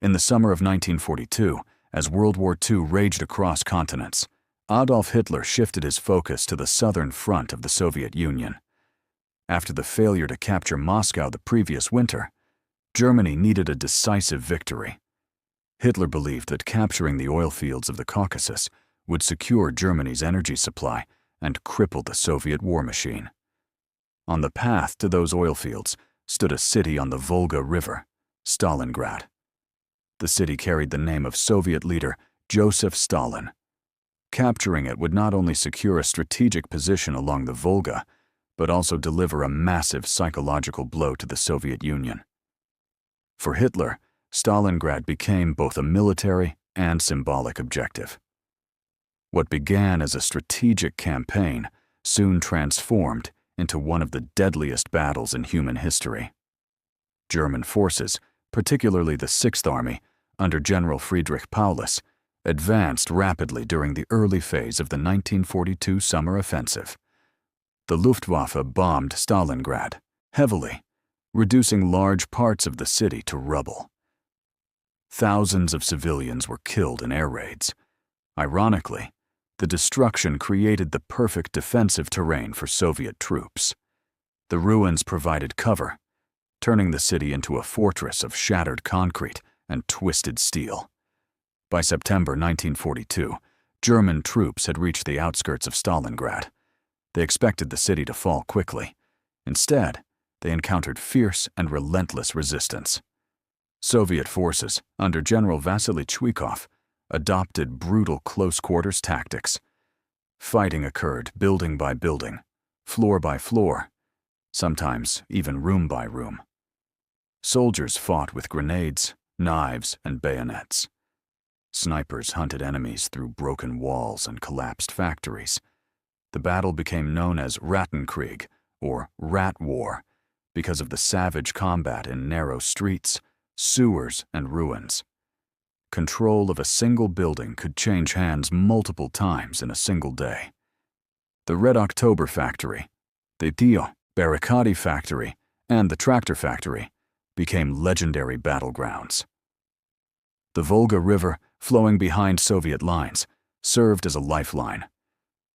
In the summer of 1942, as World War II raged across continents, Adolf Hitler shifted his focus to the southern front of the Soviet Union. After the failure to capture Moscow the previous winter, Germany needed a decisive victory. Hitler believed that capturing the oil fields of the Caucasus would secure Germany's energy supply and cripple the Soviet war machine. On the path to those oil fields stood a city on the Volga River, Stalingrad. The city carried the name of Soviet leader Joseph Stalin. Capturing it would not only secure a strategic position along the Volga, but also deliver a massive psychological blow to the Soviet Union. For Hitler, Stalingrad became both a military and symbolic objective. What began as a strategic campaign soon transformed into one of the deadliest battles in human history. German forces, particularly the Sixth Army, under General Friedrich Paulus, advanced rapidly during the early phase of the 1942 summer offensive. The Luftwaffe bombed Stalingrad heavily, reducing large parts of the city to rubble. Thousands of civilians were killed in air raids. Ironically, the destruction created the perfect defensive terrain for Soviet troops. The ruins provided cover, turning the city into a fortress of shattered concrete and twisted steel. By September 1942, German troops had reached the outskirts of Stalingrad. They expected the city to fall quickly. Instead, they encountered fierce and relentless resistance. Soviet forces, under General Vasily Chuikov, adopted brutal close-quarters tactics. Fighting occurred building by building, floor by floor, sometimes even room by room. Soldiers fought with grenades, knives, and bayonets. Snipers hunted enemies through broken walls and collapsed factories. The battle became known as Rattenkrieg, or Rat War, because of the savage combat in narrow streets, sewers, and ruins. Control of a single building could change hands multiple times in a single day. The Red October factory, the Tio Barricadi factory, and the tractor factory became legendary battlegrounds. The Volga River, flowing behind Soviet lines, served as a lifeline.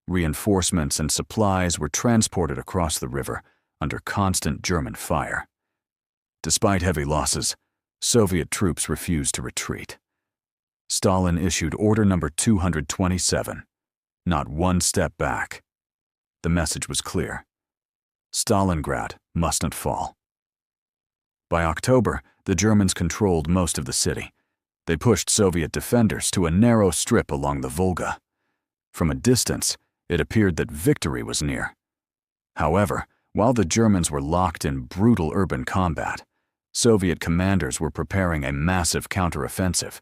Reinforcements and supplies were transported across the river under constant German fire. Despite heavy losses, Soviet troops refused to retreat. Stalin issued Order No. 227, not one step back. The message was clear. Stalingrad must not fall. By October, the Germans controlled most of the city. They pushed Soviet defenders to a narrow strip along the Volga. From a distance, it appeared that victory was near. However, while the Germans were locked in brutal urban combat, Soviet commanders were preparing a massive counteroffensive.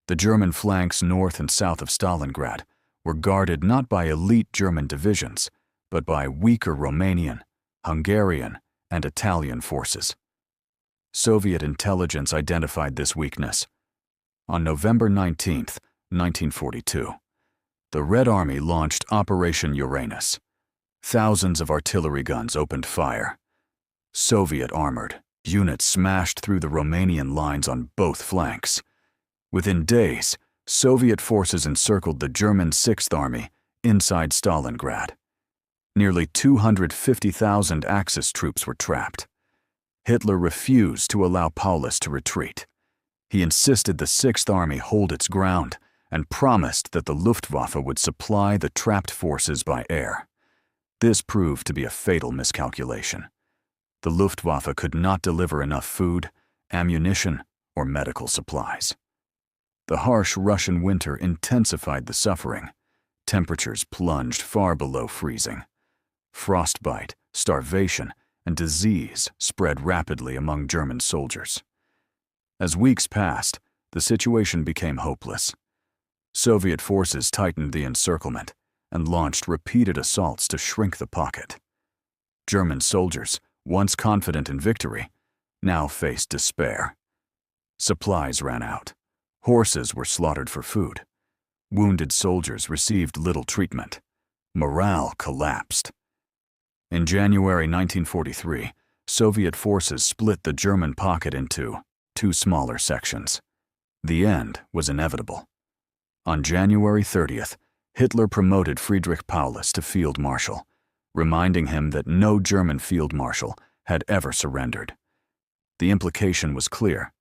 The German flanks north and south of Stalingrad were guarded not by elite German divisions, but by weaker Romanian, Hungarian, and Italian forces. Soviet intelligence identified this weakness. On November 19, 1942, the Red Army launched Operation Uranus. Thousands of artillery guns opened fire. Soviet armored units smashed through the Romanian lines on both flanks. Within days, Soviet forces encircled the German Sixth Army inside Stalingrad. Nearly 250,000 Axis troops were trapped. Hitler refused to allow Paulus to retreat. He insisted the Sixth Army hold its ground and promised that the Luftwaffe would supply the trapped forces by air. This proved to be a fatal miscalculation. The Luftwaffe could not deliver enough food, ammunition, or medical supplies. The harsh Russian winter intensified the suffering. Temperatures plunged far below freezing. Frostbite, starvation, and disease spread rapidly among German soldiers. As weeks passed, the situation became hopeless. Soviet forces tightened the encirclement and launched repeated assaults to shrink the pocket. German soldiers, once confident in victory, now faced despair. Supplies ran out. Horses were slaughtered for food. Wounded soldiers received little treatment. Morale collapsed. In January 1943, Soviet forces split the German pocket into two smaller sections. The end was inevitable. On January 30th, Hitler promoted Friedrich Paulus to field marshal, reminding him that no German field marshal had ever surrendered. The implication was clear.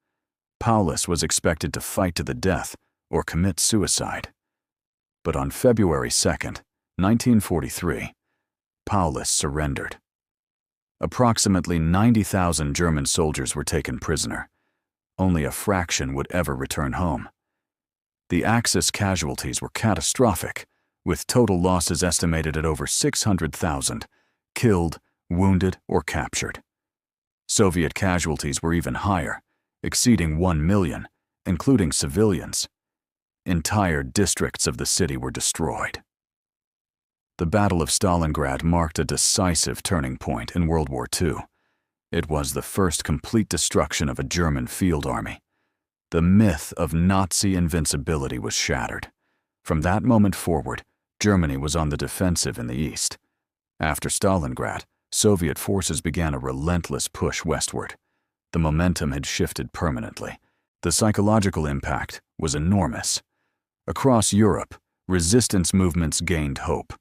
Paulus was expected to fight to the death or commit suicide. But on February 2nd, 1943, Paulus surrendered. Approximately 90,000 German soldiers were taken prisoner. Only a fraction would ever return home. The Axis casualties were catastrophic, with total losses estimated at over 600,000, killed, wounded, or captured. Soviet casualties were even higher, exceeding 1 million, including civilians. Entire districts of the city were destroyed. The Battle of Stalingrad marked a decisive turning point in World War II. It was the first complete destruction of a German field army. The myth of Nazi invincibility was shattered. From that moment forward, Germany was on the defensive in the east. After Stalingrad, Soviet forces began a relentless push westward. The momentum had shifted permanently. The psychological impact was enormous. Across Europe, resistance movements gained hope.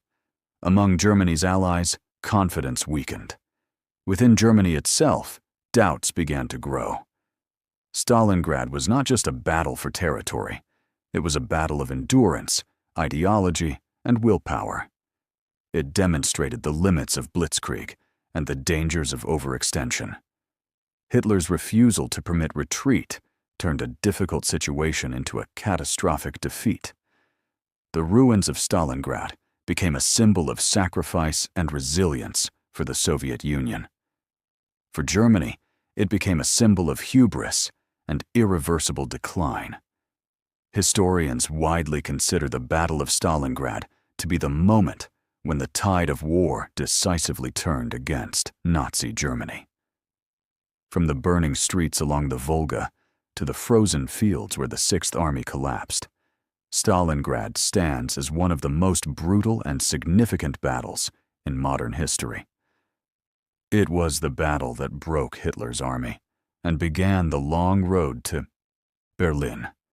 Among Germany's allies, confidence weakened. Within Germany itself, doubts began to grow. Stalingrad was not just a battle for territory. It was a battle of endurance, ideology, and willpower. It demonstrated the limits of blitzkrieg and the dangers of overextension. Hitler's refusal to permit retreat turned a difficult situation into a catastrophic defeat. The ruins of Stalingrad became a symbol of sacrifice and resilience for the Soviet Union. For Germany, it became a symbol of hubris and irreversible decline. Historians widely consider the Battle of Stalingrad to be the moment when the tide of war decisively turned against Nazi Germany. From the burning streets along the Volga to the frozen fields where the Sixth Army collapsed, Stalingrad stands as one of the most brutal and significant battles in modern history. It was the battle that broke Hitler's army and began the long road to Berlin.